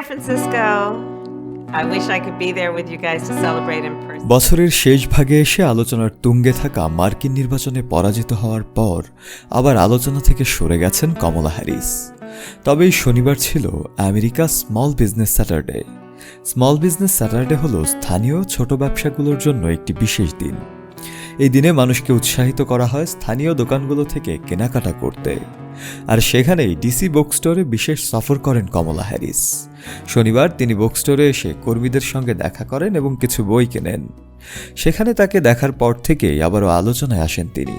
San Francisco. I wish I could be there with you guys to celebrate in person. বছরের শেষ ভাগে এসে আলোচনার তুঙ্গে থাকা মার্কিন নির্বাচনে পরাজিত হওয়ার পর আবার আলোচনা থেকে সরে গেছেন কমলা হ্যারিস। তবে এই শনিবার ছিল America small business Saturday. Small business Saturday হলো স্থানীয় ছোট ব্যবসাগুলোর জন্য একটি বিশেষ দিন। এই দিনে মানুষকে উৎসাহিত করা হয় স্থানীয় দোকানগুলো থেকে কেনাকাটা করতে। আর সেখানেই ডিসি বুক স্টোরে বিশেষ সফর করেন কমলা হ্যারিস। শনিবার তিনি বুক স্টোরে এসে কর্মীদের সঙ্গে দেখা করেন এবং কিছু বই কেনেন। সেখানে তাকে দেখার পর থেকেই আবারও আলোচনায় আসেন তিনি।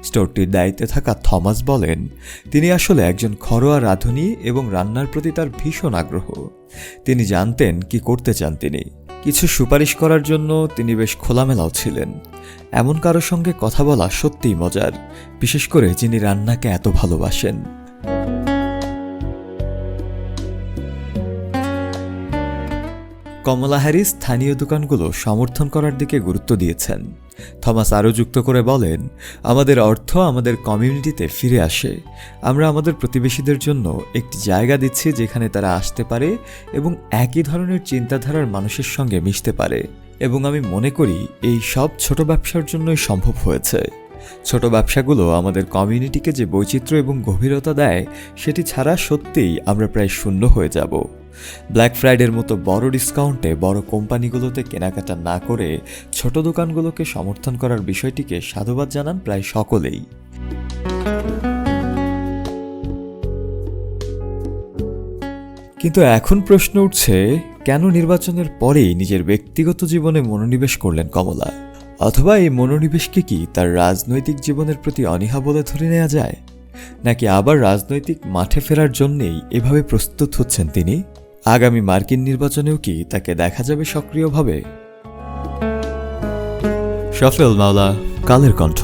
স্টোরটির দায়িত্বে থাকা থমাস বলেন, তিনি আসলে একজন ঘরোয়া রাঁধুনি এবং রান্নার প্রতি তার ভীষণ আগ্রহ। তিনি জানতেন কি করতে চান তিনি। কিছু সুপারিশ করার জন্য তিনি বেশ খোলামেলাও ছিলেন। এমন কারোর সঙ্গে কথা বলা সত্যিই মজার, বিশেষ করে যিনি রান্নাকে এত ভালোবাসেন। কমলা হ্যারিস স্থানীয় দোকানগুলো সমর্থন করার দিকে গুরুত্ব দিয়েছেন। থমাস আরও যুক্ত করে বলেন, আমাদের অর্থ আমাদের কমিউনিটিতে ফিরে আসে। আমরা আমাদের প্রতিবেশীদের জন্য একটি জায়গা দিচ্ছি যেখানে তারা আসতে পারে এবং একই ধরনের চিন্তাধারার মানুষের সঙ্গে মিশতে পারে। এবং আমি মনে করি এই সব ছোট ব্যবসার জন্যই সম্ভব হয়েছে। ছোট ব্যবসাগুলো আমাদের কমিউনিটিকে যে বৈচিত্র্য এবং গভীরতা দেয়, সেটি ছাড়া সত্যিই আমরা প্রায় শূন্য হয়ে যাব। ব্ল্যাক ফ্রাইডের মতো বড় ডিসকাউন্টে বড় কোম্পানিগুলোতে কেনাকাটা না করে ছোট দোকানগুলোকে সমর্থন করার বিষয়টিকে সাধুবাদ জানান প্রায় সকলেই। কিন্তু এখন প্রশ্ন উঠছে, কেন নির্বাচনের পরেই নিজের ব্যক্তিগত জীবনে মনোনিবেশ করলেন কমলা? অথবা এই মনোনিবেশকে কি তার রাজনৈতিক জীবনের প্রতি অনীহা বলে ধরে নেওয়া যায়, নাকি আবার রাজনৈতিক মাঠে ফেরার জন্যেই এভাবে প্রস্তুত হচ্ছেন তিনি? আগামী মার্কিন নির্বাচনেও কি তাকে দেখা যাবে সক্রিয়ভাবে? শফিউল মাওলা, কালের কণ্ঠ।